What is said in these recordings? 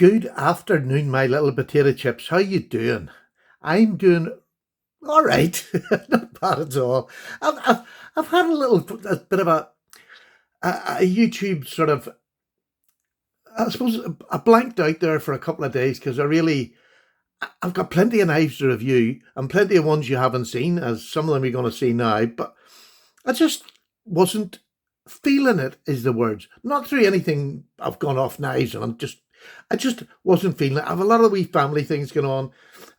Good afternoon, my little potato chips. How you doing? I'm doing all right. Not bad at all. I've had a bit of a YouTube sort of, I suppose, I blanked out there for a couple of days because I've got plenty of knives to review and plenty of ones you haven't seen, as some of them you're going to see now. But I just wasn't feeling it, is the words. Not through anything I've gone off knives, and I just wasn't feeling it. I have a lot of wee family things going on,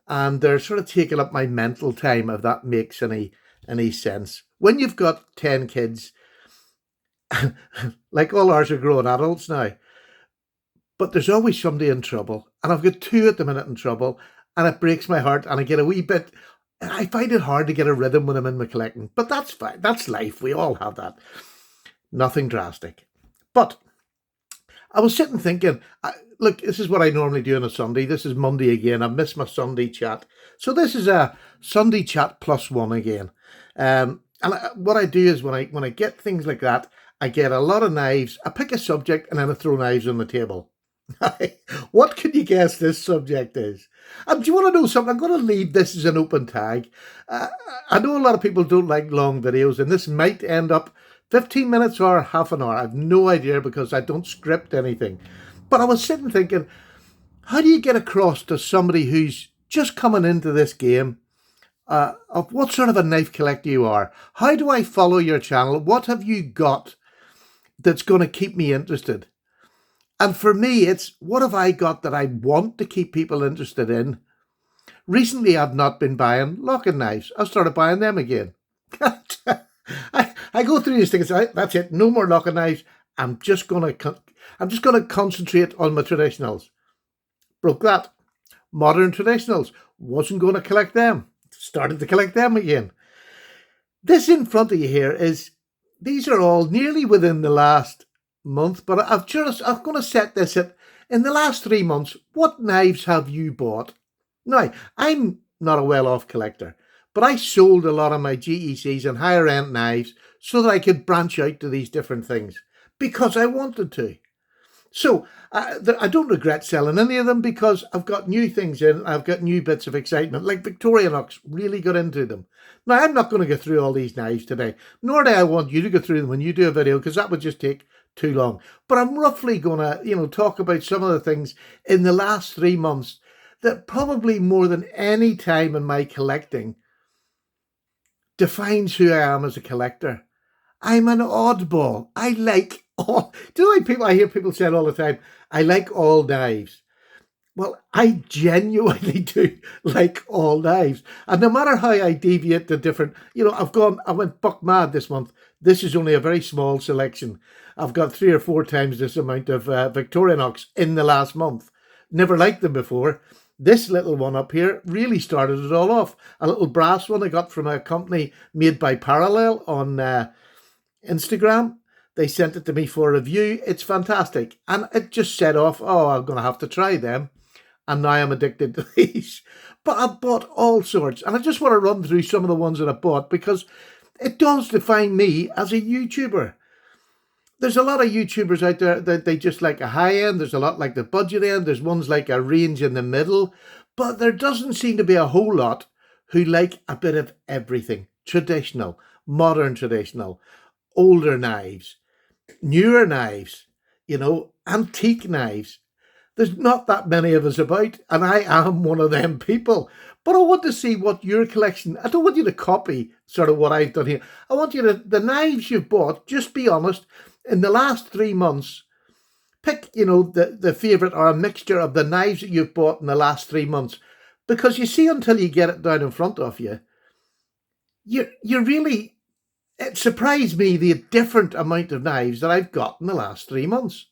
and they're sort of taking up my mental time, if that makes any sense. When you've got 10 kids, like all ours are grown adults now, but there's always somebody in trouble. And I've got two at the minute in trouble, and it breaks my heart, and I get a wee bit. I find it hard to get a rhythm when I'm in my collecting, but that's fine. That's life. We all have that. Nothing drastic. But I was sitting thinking, look, this is what I normally do on a Sunday. This is Monday again. I missed my Sunday chat. So this is a Sunday chat plus one again. What I do is when I get things like that, I get a lot of knives. I pick a subject and then I throw knives on the table. What can you guess this subject is? Do you want to know something? I'm going to leave this as an open tag. I know a lot of people don't like long videos, and this might end up 15 minutes or half an hour. I have no idea because I don't script anything. But I was sitting thinking, how do you get across to somebody who's just coming into this game of what sort of a knife collector you are? How do I follow your channel? What have you got that's going to keep me interested? And for me, it's what have I got that I want to keep people interested in? Recently, I've not been buying locking knives. I've started buying them again. I go through these things. That's it. No more locking knives. I'm just gonna concentrate on my traditionals. Broke that. Modern traditionals. Wasn't going to collect them. Started to collect them again. This in front of you here these are all nearly within the last month, but I'm going to set this at, in the last 3 months, what knives have you bought? Now, I'm not a well-off collector, but I sold a lot of my GECs and higher-end knives so that I could branch out to these different things because I wanted to. So I don't regret selling any of them because I've got new things in. I've got new bits of excitement, like Victorinox, really got into them. Now, I'm not going to go through all these knives today, nor do I want you to go through them when you do a video because that would just take too long. But I'm roughly going to, talk about some of the things in the last 3 months that probably more than any time in my collecting defines who I am as a collector. I'm an oddball. I like all. Do you know people? I hear people say it all the time. I like all knives. Well, I genuinely do like all knives, and no matter how I deviate to different, I went buck mad this month. This is only a very small selection. I've got 3 or 4 times this amount of Victorinox in the last month. Never liked them before. This little one up here really started it all off. A little brass one I got from a company made by Parallel on Instagram. They sent it to me for a review. It's fantastic. And it just set off, I'm going to have to try them. And now I'm addicted to these. But I bought all sorts. And I just want to run through some of the ones that I bought because it does define me as a YouTuber. There's a lot of YouTubers out there that they just like a high end. There's a lot like the budget end. There's ones like a range in the middle. But there doesn't seem to be a whole lot who like a bit of everything. Traditional, modern traditional, older knives, newer knives, antique knives. There's not that many of us about, and I am one of them people. But I want to see what your collection, I don't want you to copy sort of what I've done here. I want you to, the knives you've bought, just be honest, in the last 3 months, pick, the favourite or a mixture of the knives that you've bought in the last 3 months. Because you see, until you get it down in front of you, you're really, it surprised me the different amount of knives that I've got in the last 3 months.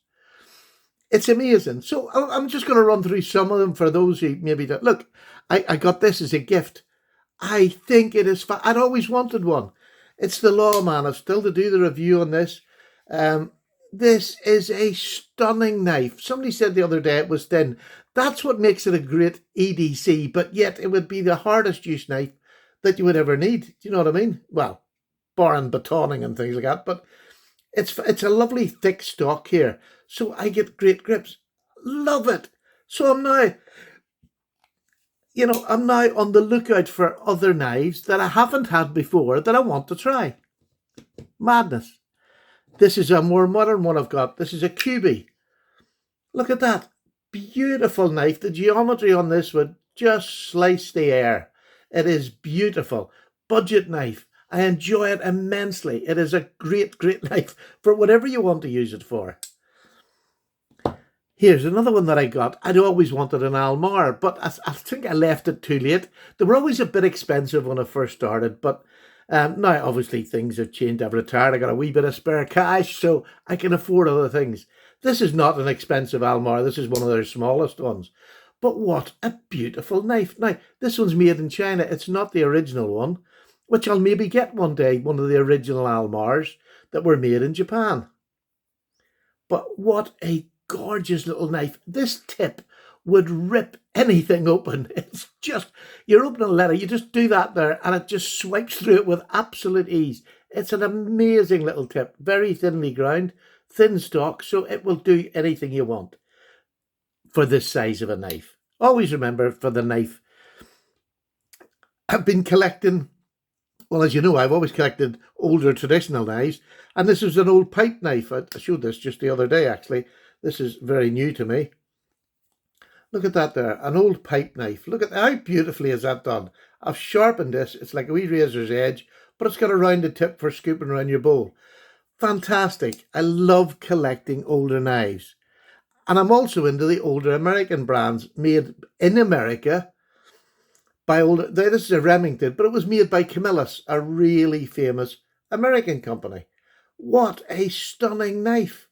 It's amazing. So I'm just going to run through some of them for those who maybe don't. Look, I got this as a gift. I think it is, I'd always wanted one. It's the Lawman. I've still to do the review on this. This is a stunning knife. Somebody said the other day it was thin. That's what makes it a great EDC, but yet it would be the hardest use knife that you would ever need. Do you know what I mean? Well, barring batoning and things like that, but it's a lovely thick stock here. So I get great grips. Love it. So I'm now on the lookout for other knives that I haven't had before that I want to try. Madness. This is a more modern one I've got. This is a QB. Look at that. Beautiful knife. The geometry on this would just slice the air. It is beautiful. Budget knife. I enjoy it immensely. It is a great, great knife for whatever you want to use it for. Here's another one that I got. I'd always wanted an Almar, but I think I left it too late. They were always a bit expensive when I first started, but now obviously things have changed. I've retired. I got a wee bit of spare cash, so I can afford other things. This is not an expensive Almar. This is one of their smallest ones. But what a beautiful knife. Now, this one's made in China. It's not the original one, which I'll maybe get one day, one of the original Almars that were made in Japan. But what a gorgeous little knife. This tip would rip anything open. It's just, you're opening a letter, you just do that there and it just swipes through it with absolute ease. It's an amazing little tip, very thinly ground, thin stock, so it will do anything you want for this size of a knife. Always remember, for the knife, I've been collecting, well, as you know, I've always collected older traditional knives, and this is an old pipe knife. I showed this just the other day, actually. This is very new to me. Look at that there, an old pipe knife. Look at how beautifully is that done. I've sharpened this. It's like a wee razor's edge, but it's got a rounded tip for scooping around your bowl. Fantastic. I love collecting older knives. And I'm also into the older American brands made in America by older. This is a Remington, but it was made by Camillus, a really famous American company. What a stunning knife.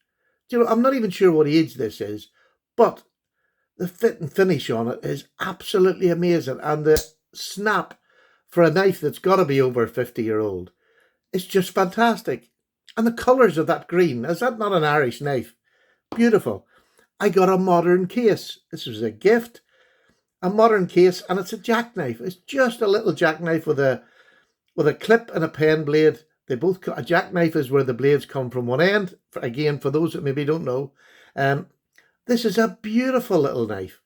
Do you know, I'm not even sure what age this is, but the fit and finish on it is absolutely amazing. And the snap for a knife that's got to be over 50-year-old is just fantastic. And the colours of that green, is that not an Irish knife? Beautiful. I got a modern case. This was a gift. A modern case, and it's a jackknife. It's just a little jackknife with a clip and a pen blade. They both, a jackknife is where the blades come from one end. Again, for those that maybe don't know, this is a beautiful little knife.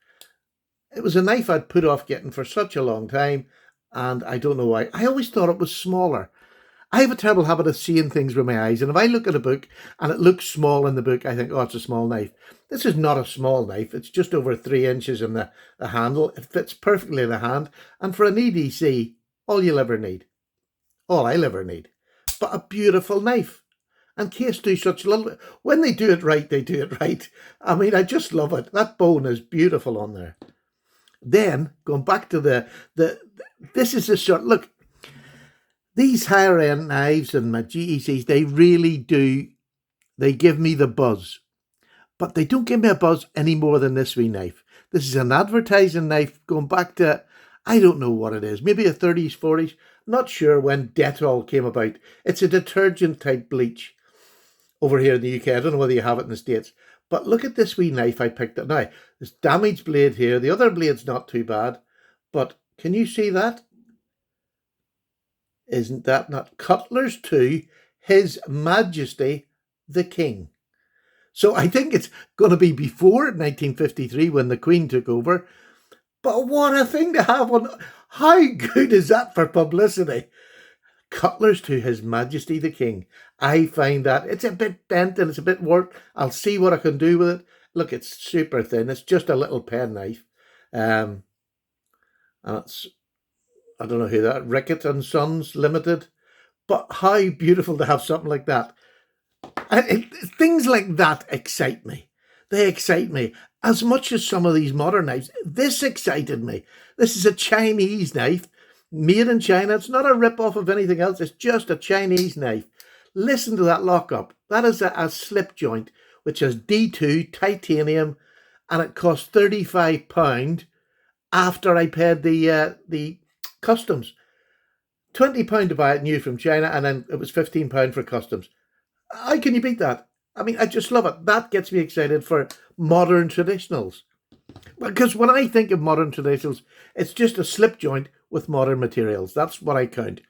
It was a knife I'd put off getting for such a long time, and I don't know why. I always thought it was smaller. I have a terrible habit of seeing things with my eyes, and if I look at a book and it looks small in the book, I think, oh, it's a small knife. This is not a small knife. It's just over 3 inches in the handle. It fits perfectly in the hand, and for an EDC, all you'll ever need. All I'll ever need. But a beautiful knife. And Case do such little... When they do it right, they do it right. I mean, I just love it. That bone is beautiful on there. Then, going back to this is a short... Look, these higher-end knives and my GECs, they really do... They give me the buzz. But they don't give me a buzz any more than this wee knife. This is an advertising knife going back to... I don't know what it is. Maybe a 30s, 40s. Not sure when Dettol came about. It's a detergent-type bleach over here in the UK. I don't know whether you have it in the States. But look at this wee knife I picked up. Now, this damaged blade here. The other blade's not too bad. But can you see that? Isn't that not? Cutlers to His Majesty the King. So I think it's going to be before 1953 when the Queen took over. But what a thing to have on. How good is that for publicity? Cutlers to His Majesty the King. I find that it's a bit bent and it's a bit warped. I'll see what I can do with it. Look, it's super thin. It's just a little pen knife. And it's, I don't know who that, Rickett and Sons Limited. But how beautiful to have something like that. Things like that excite me. They excite me as much as some of these modern knives. This excited me. This is a Chinese knife made in China. It's not a rip-off of anything else. It's just a Chinese knife. Listen to that lockup. That is a slip joint, which has D2 titanium, and it cost £35 after I paid the customs. £20 to buy it new from China, and then it was £15 for customs. How can you beat that? I mean, I just love it. That gets me excited for modern traditionals. Because when I think of modern traditionals, it's just a slip joint with modern materials. That's what I count.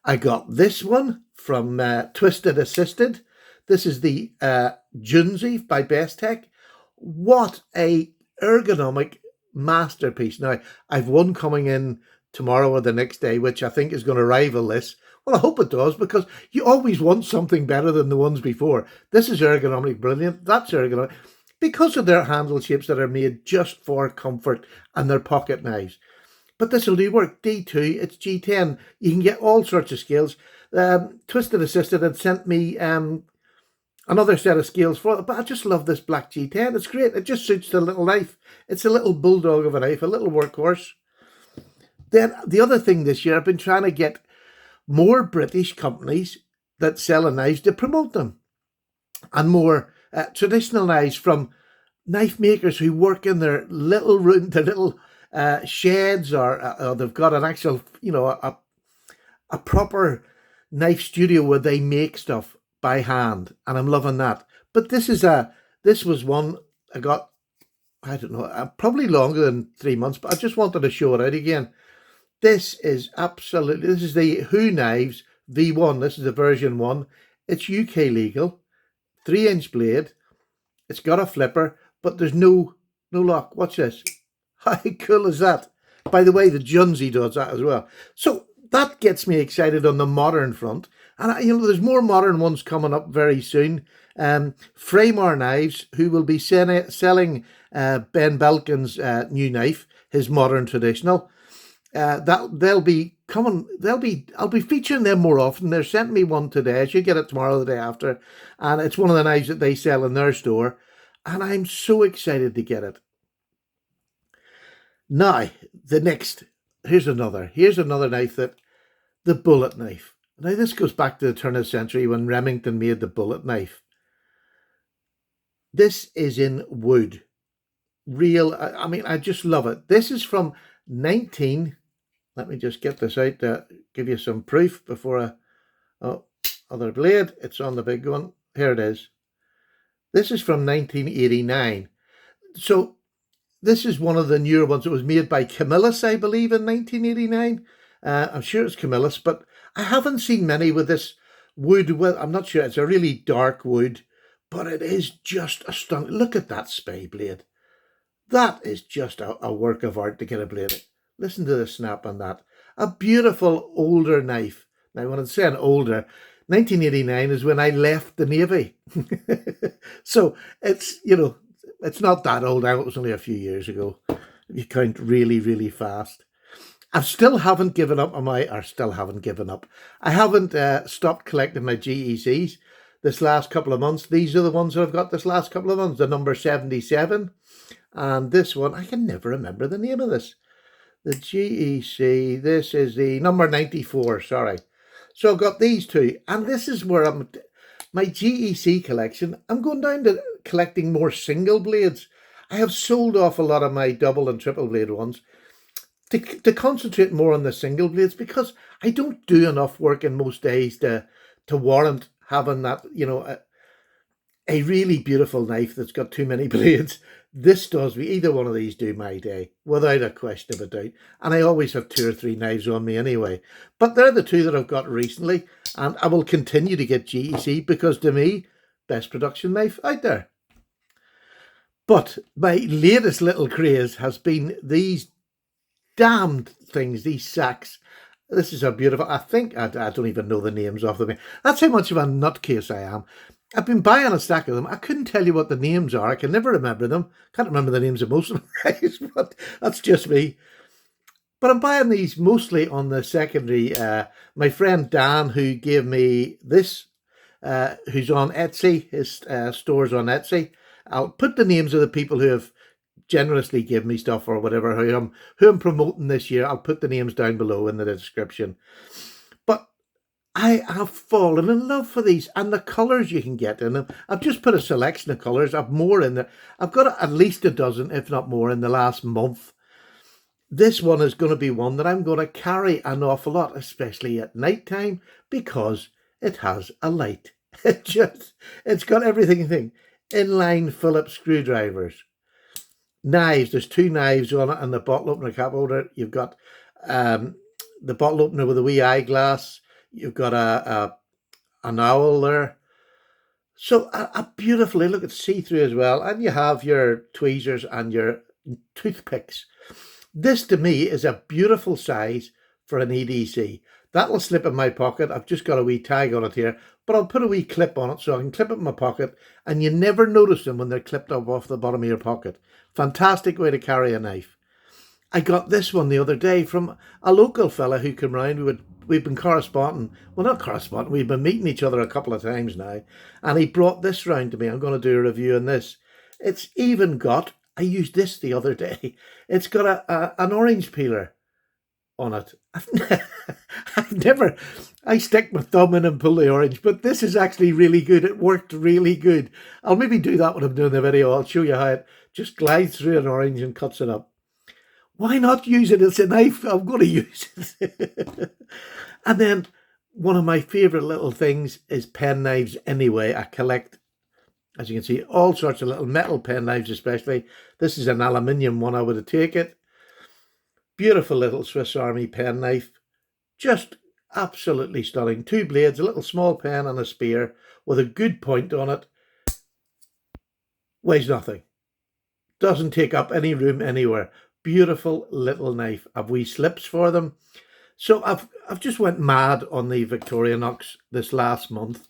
I got this one from Twisted Assisted. This is the Junzi by Best Tech. What a ergonomic masterpiece. Now, I've one coming in tomorrow or the next day, which I think is going to rival this. Well, I hope it does, because you always want something better than the ones before. This is ergonomically brilliant. That's ergonomic because of their handle shapes that are made just for comfort, and their pocket knives. But this will do work. D2, it's G10. You can get all sorts of scales. Twisted Assisted had sent me another set of scales for it, but I just love this black G10. It's great. It just suits the little knife. It's a little bulldog of a knife, a little workhorse. Then the other thing this year, I've been trying to get more British companies that sell knives to promote them, and more traditional knives from knife makers who work in their little room, their little sheds, or they've got an actual, a proper knife studio where they make stuff by hand, and I'm loving that. But this was one I got, I don't know, probably longer than 3 months, but I just wanted to show it out again. This is the Who Knives V1. This is the version 1. It's UK legal, 3-inch blade. It's got a flipper, but there's no lock. Watch this. How cool is that? By the way, the Junzi does that as well. So that gets me excited on the modern front. And there's more modern ones coming up very soon. Framar Knives, who will be selling Ben Belkin's new knife, his modern traditional. They'll be coming. I'll be featuring them more often. They're sending me one today. I should get it tomorrow or the day after, and it's one of the knives that they sell in their store, and I'm so excited to get it. Now, here's another knife, the bullet knife. Now, this goes back to the turn of the century when Remington made the bullet knife. This is in wood. Real, I just love it. This is from 19. Let me just get this out to give you some proof before other blade. It's on the big one. Here it is. This is from 1989. So this is one of the newer ones. It was made by Camillus, I believe, in 1989. I'm sure it's Camillus, but I haven't seen many with this wood. Well, I'm not sure. It's a really dark wood, but it is just astonishing. Look at that spay blade. That is just a work of art to get a blade. Listen to the snap on that. A beautiful older knife. Now, when I'm saying older, 1989 is when I left the Navy. So it's not that old now. It was only a few years ago. You count really, really fast. I haven't given up. I haven't stopped collecting my GECs this last couple of months. These are the ones that I've got this last couple of months. The number 77. And this one, I can never remember the name of this. The GEC, this is the number 94, sorry. So I've got these two, and this is where my GEC collection, I'm going down to collecting more single blades. I have sold off a lot of my double and triple blade ones to concentrate more on the single blades, because I don't do enough work in most days to warrant having that, a really beautiful knife that's got too many blades. This does me. Either one of these do my day, without a question of a doubt. And I always have 2 or 3 knives on me anyway. But they're the two that I've got recently, and I will continue to get GEC because, to me, best production knife out there. But my latest little craze has been these damned things, these sacks. This is a beautiful, I think, I don't even know the names off them. That's how much of a nutcase I am. I've been buying a stack of them. I couldn't tell you what the names are. I can never remember them. Can't remember the names of most of them, guys, but that's just me. But I'm buying these mostly on the secondary. My friend Dan, who gave me this, who's on Etsy, his store's on Etsy. I'll put the names of the people who have generously given me stuff or whatever, who I'm promoting this year. I'll put the names down below in the description. But I have fallen in love for these, and the colours you can get in them. I've just put a selection of colours. I've more in there. I've got at least a dozen, if not more, in the last month. This one is going to be one that I'm going to carry an awful lot, especially at night time, because it has a light. It's got everything. Inline Phillips screwdrivers. Knives. There's 2 knives on it, and the bottle opener, cap holder. You've got the bottle opener with a wee eyeglass. You've got an owl there. So a beautifully, look, it's see-through as well, and you have your tweezers and your toothpicks. This to me is a beautiful size for an EDC. That'll slip in my pocket. I've just got a wee tag on it here, but I'll put a wee clip on it so I can clip it in my pocket, and you never notice them when they're clipped up off the bottom of your pocket. Fantastic way to carry a knife. I got this one the other day from a local fella who came round. We've been corresponding. Well, not corresponding. We've been meeting each other a couple of times now. And he brought this round to me. I'm going to do a review on this. It's even got, I used this the other day. It's got an orange peeler on it. I've never, I stick my thumb in and pull the orange, but this is actually really good. It worked really good. I'll maybe do that when I'm doing the video. I'll show you how it just glides through an orange and cuts it up. Why not use it as a knife? I'm going to use it. And then one of my favourite little things is pen knives anyway. I collect, as you can see, all sorts of little metal pen knives especially. This is an aluminium one, I would have taken. Beautiful little Swiss Army pen knife. Just absolutely stunning. Two blades, a little small pen and a spear with a good point on it. Weighs nothing. Doesn't take up any room anywhere. Beautiful little knife. I've wee slips for them. So I've just went mad on the Victorinox this last month.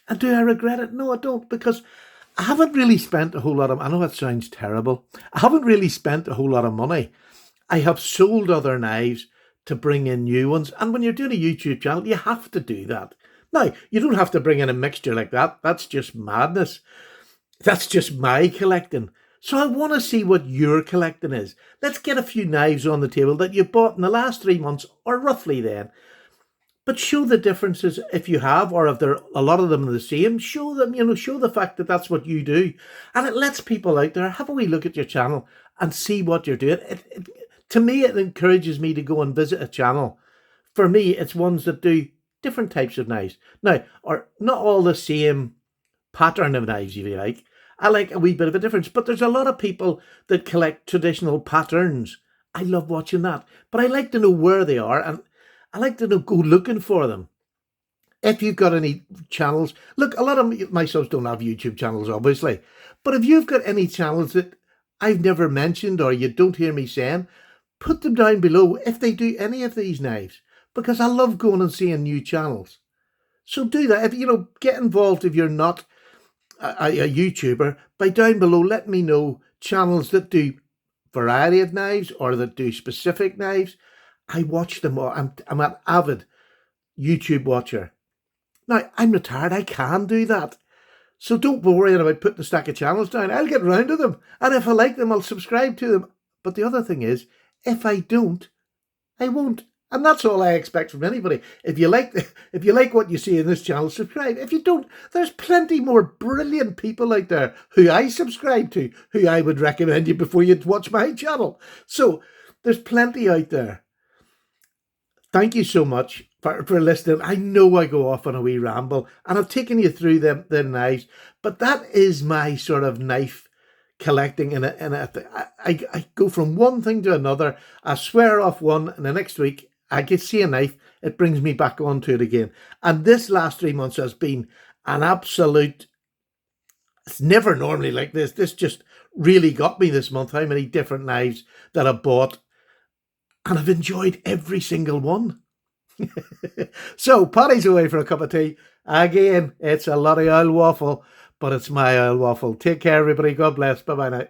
And do I regret it? No, I don't, because I haven't really spent a whole lot of, I know that sounds terrible. I haven't really spent a whole lot of money. I have sold other knives to bring in new ones. And when you're doing a YouTube channel, you have to do that. Now, you don't have to bring in a mixture like that. That's just madness. That's just my collecting. So I want to see what your collecting is. Let's get a few knives on the table that you bought in the last 3 months, or roughly then. But show the differences if you have, or if there are a lot of them are the same. Show them, show the fact that that's what you do. And it lets people out there have a wee look at your channel and see what you're doing. To me, it encourages me to go and visit a channel. For me, it's ones that do different types of knives. Now, or not all the same pattern of knives, if you like. I like a wee bit of a difference, but there's a lot of people that collect traditional patterns. I love watching that, but I like to know where they are, and I like to go looking for them. If you've got any channels, look, a lot of my subs don't have YouTube channels, obviously, but if you've got any channels that I've never mentioned or you don't hear me saying, put them down below if they do any of these knives, because I love going and seeing new channels. So do that. If get involved if you're not a YouTuber, by down below let me know channels that do variety of knives or that do specific knives. I watch them all. I'm an avid YouTube watcher. Now, I'm retired, I can do that. So don't worry about putting a stack of channels down. I'll get round to them, and if I like them, I'll subscribe to them. But the other thing is, if I don't, I won't. And that's all I expect from anybody. If you like what you see in this channel, subscribe. If you don't, there's plenty more brilliant people out there who I subscribe to, who I would recommend you before you watch my channel. So there's plenty out there. Thank you so much for listening. I know I go off on a wee ramble, and I've taken you through them knives, but that is my sort of knife collecting I go from one thing to another. I swear off one, and the next week I get see a knife, it brings me back onto it again. And this last 3 months has been an absolute, it's never normally like this. This just really got me this month, how many different knives that I bought, and I've enjoyed every single one. So Paddy's away for a cup of tea. Again, it's a lot of oil waffle, but it's my oil waffle. Take care, everybody. God bless. Bye-bye now.